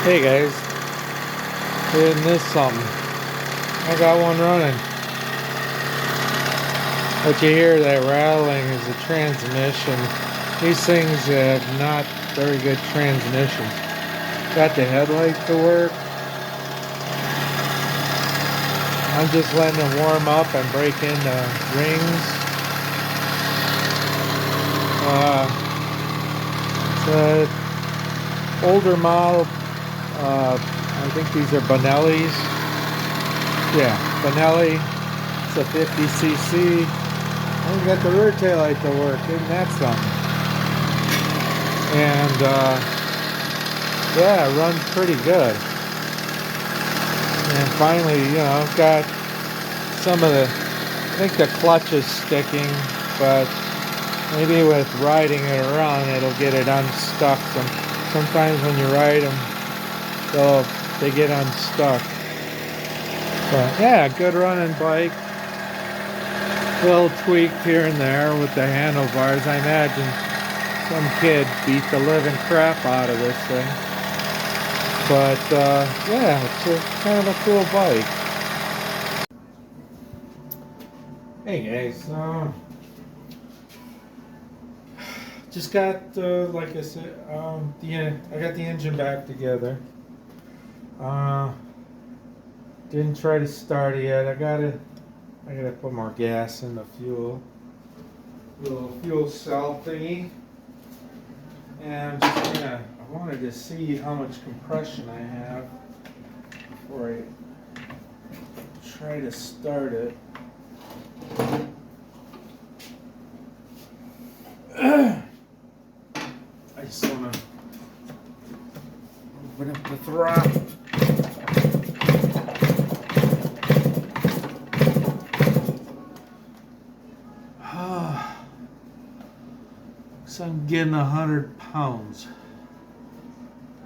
Hey guys, didn't miss something. I got one running. What you hear, that rattling, is the transmission. These things have not very good transmissions. Got the headlight to work. I'm just letting it warm up and break into rings. It's an older model. I think these are Benelli's. Yeah, Benelli. It's a 50cc. And we got the rear tail light to work. Isn't that something? And yeah, it runs pretty good. And finally, got some of the, I think the clutch is sticking, but maybe with riding it around, it'll get it unstuck. Sometimes when you ride them, they get unstuck. But yeah, good running bike. Little tweak here and there with the handlebars. I imagine some kid beat the living crap out of this thing. But yeah, it's kind of a cool bike. Hey guys, just got like I said, I got the engine back together. Didn't try to start it yet. I gotta put more gas in the fuel. Little fuel cell thingy. And I wanted to see how much compression I have before I try to start it. I just want to open up the throttle. So I'm getting 100 pounds,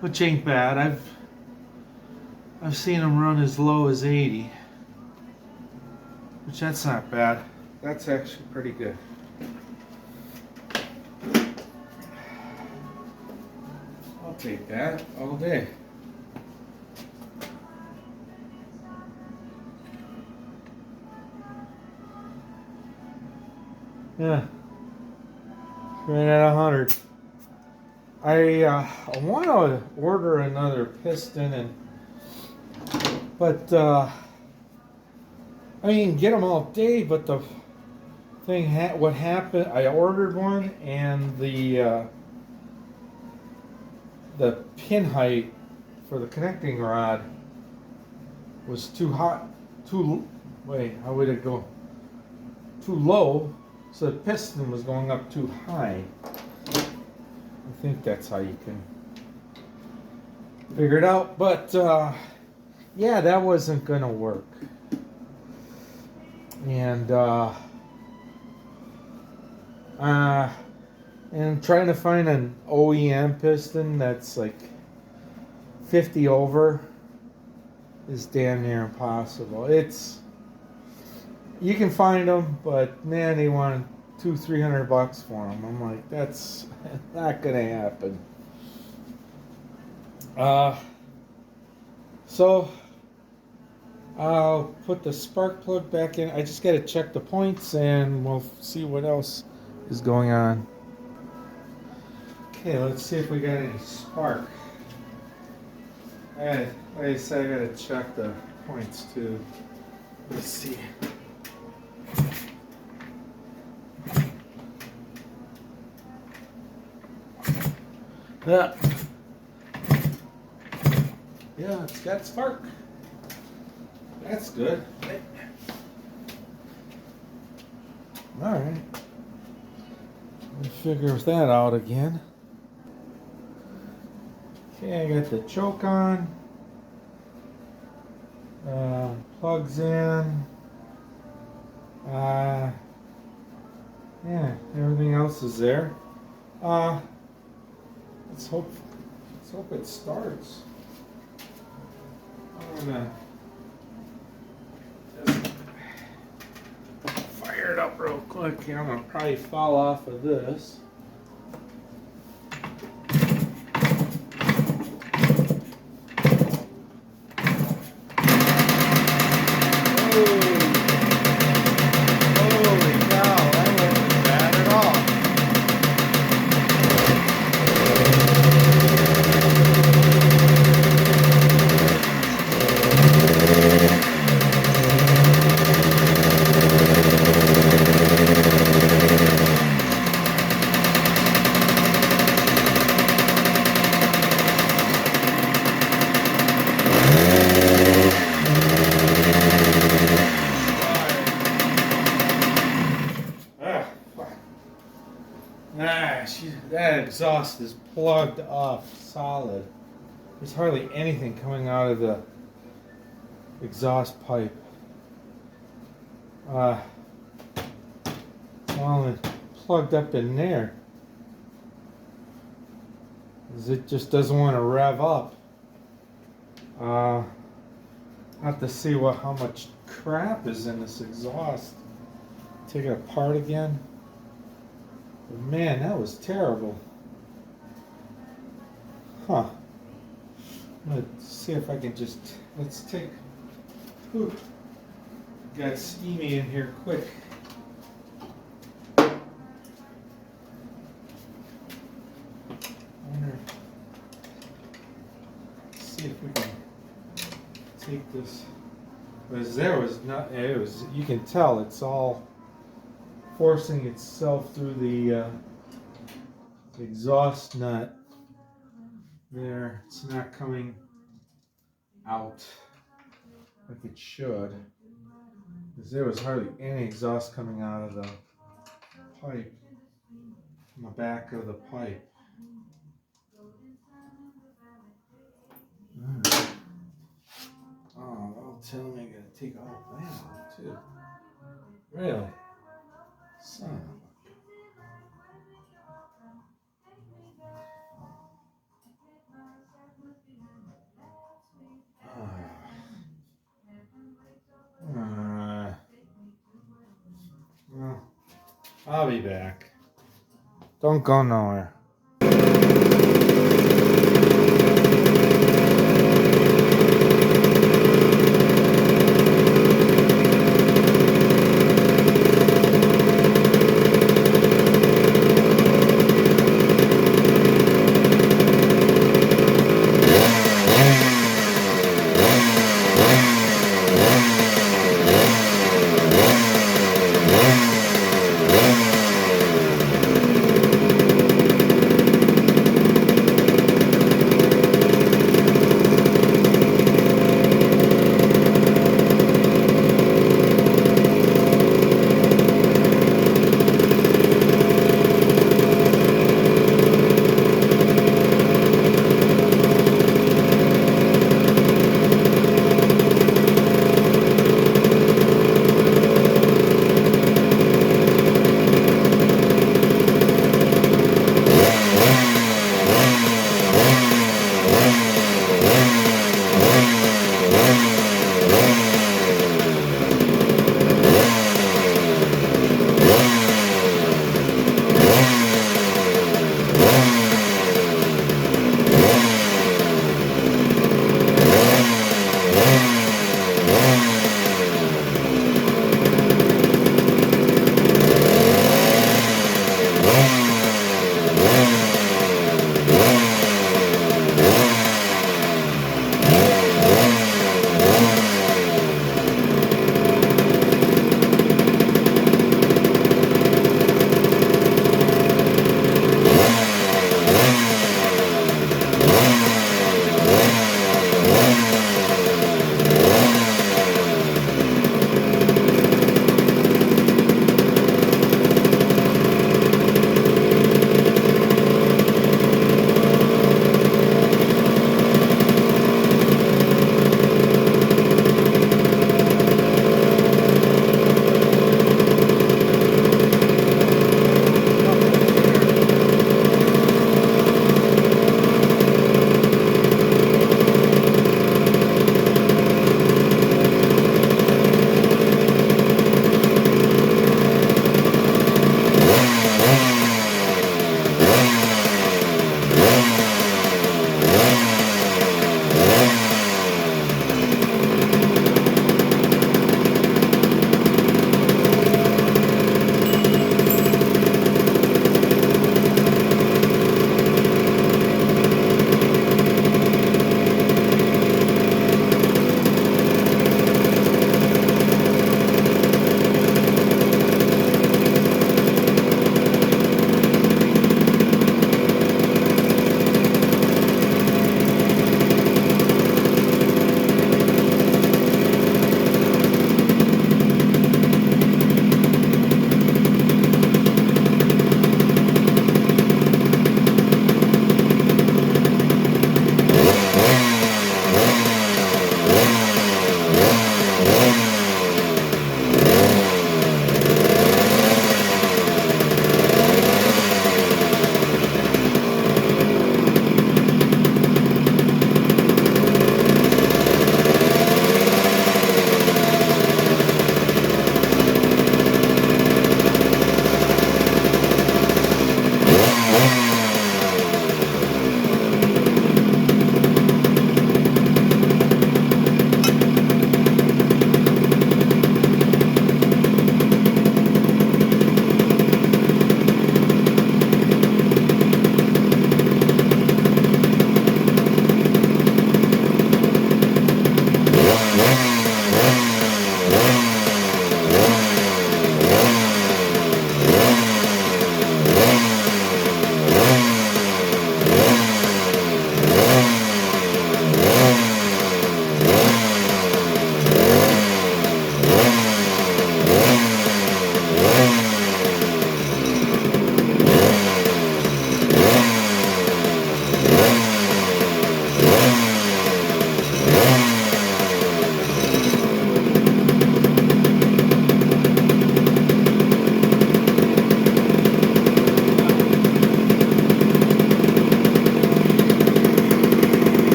which ain't bad. I've seen them run as low as 80, which that's not bad. That's actually pretty good. I'll take that all day. Yeah. Right at 100. I want to order another piston, but I mean, get them all day. But the thing, what happened? I ordered one, and the pin height for the connecting rod was too hot. How would it go? Too low. So the piston was going up too high. I think that's how you can figure it out. But yeah, that wasn't going to work. And trying to find an OEM piston that's like 50 over is damn near impossible. You can find them, but man, they want $200-300 for them. I'm like, that's not gonna happen. So I'll put the spark plug back in. I just gotta check the points, and we'll see what else is going on. Okay, let's see if we got any spark. Like I said, I gotta check the points too. Let's see. Yeah, it's got spark. That's good. All right. Let me figure that out again. Okay, I got the choke on. Plugs in. Yeah, everything else is there. Let's hope it starts. I'm gonna just fire it up real quick here. I'm gonna probably fall off of this. exhaust is plugged up solid. There's hardly anything coming out of the exhaust pipe. Well, it's plugged up in there. It just doesn't want to rev up. I have to see how much crap is in this exhaust. Take it apart again. But man, that was terrible. Huh. I'm gonna see if I can just, let's take, whew, got steamy in here quick. See if we can take this. Because there was not, it was, you can tell it's all forcing itself through the exhaust nut there. It's not coming out like it should, because there was hardly any exhaust coming out of the pipe, from the back of the pipe. Oh, don't tell me I gotta take all that out too. Really? Son of a... Well, I'll be back. Don't go nowhere.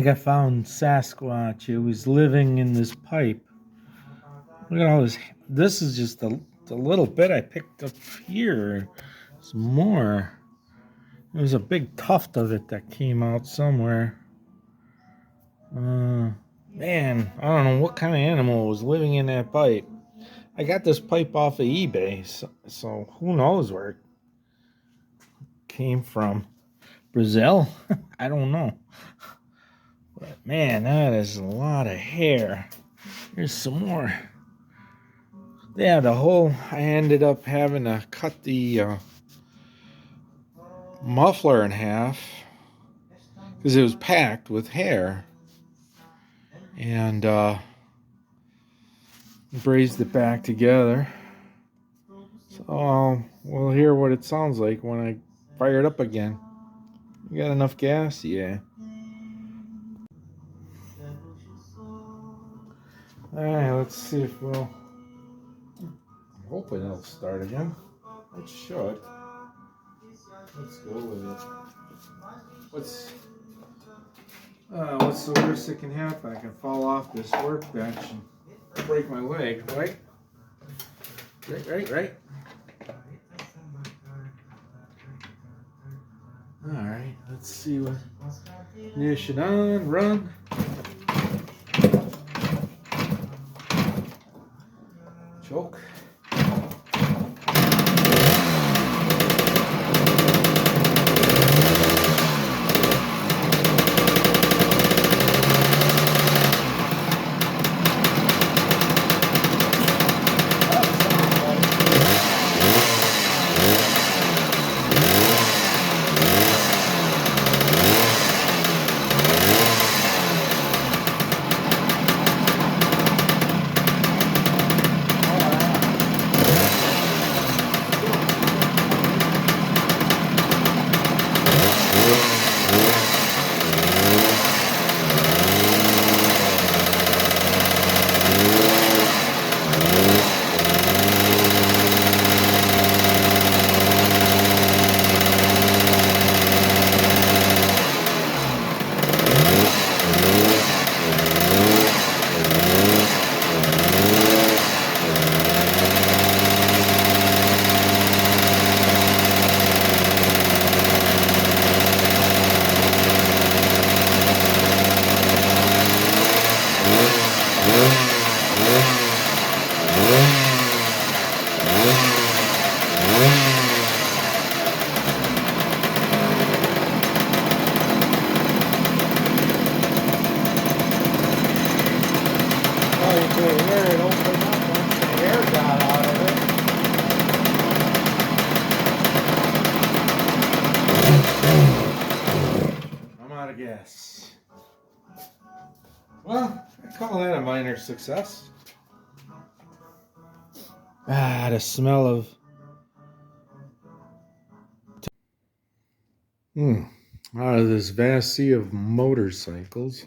think I found Sasquatch. It was living in this pipe. Look at all this. This is just the little bit I picked up here. There's more. There was a big tuft of it that came out somewhere. Man, I don't know what kind of animal was living in that pipe. I got this pipe off of eBay, so who knows where it came from. Brazil? I don't know. But man, that is a lot of hair. Here's some more. Yeah, I ended up having to cut the muffler in half because it was packed with hair. And brazed it back together. So we'll hear what it sounds like when I fire it up again. You got enough gas? Yeah. Alright, let's see if we'll... I'm hoping it'll start again. It should. Let's go with it. What's the worst that can happen? I can fall off this workbench and break my leg, right? Right. Alright, let's see what... Ignition on, run. Choke. Yes. Well, I call that a minor success. The smell of... Out of this vast sea of motorcycles,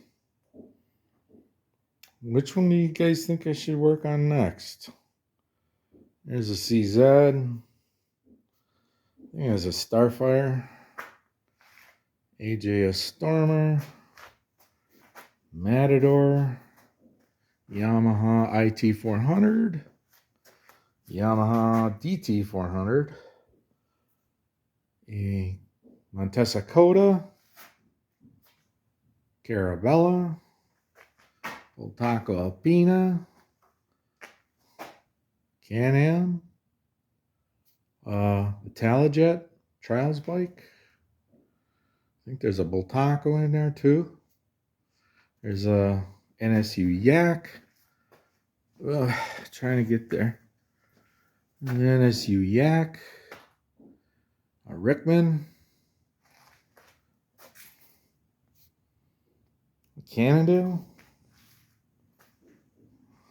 which one do you guys think I should work on next? There's a CZ. I think there's a Starfire. AJ a Stormer. Matador. Yamaha IT400. Yamaha DT400. A Montesa Coda. Carabella. Voltaco Alpina. Can-Am. Italojet Trials bike. I think there's a Voltaco in there too. There's a NSU Yak. Trying to get there. An NSU Yak. A Rickman. A Cannondale.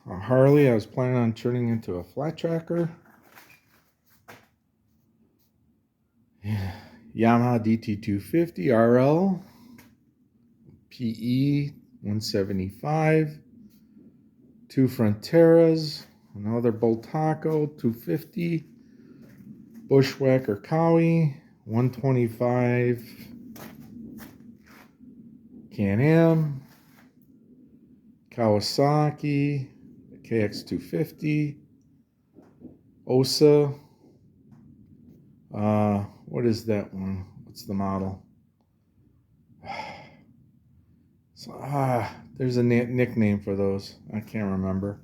A Harley I was planning on turning into a flat tracker. Yeah. Yamaha DT175 RL. PE 175. Two Fronteras. Another Voltaco 250. Bushwhacker Cowie 125. Can-Am, Kawasaki, KX250, Osa. What is that one? What's the model? So, there's a nickname for those. I can't remember.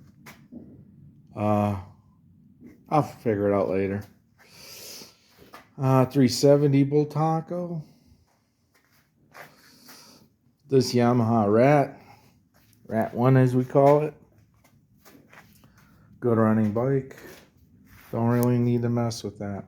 I'll figure it out later. 370 Bull Taco. This Yamaha Rat 1 as we call it. Good running bike. Don't really need to mess with that.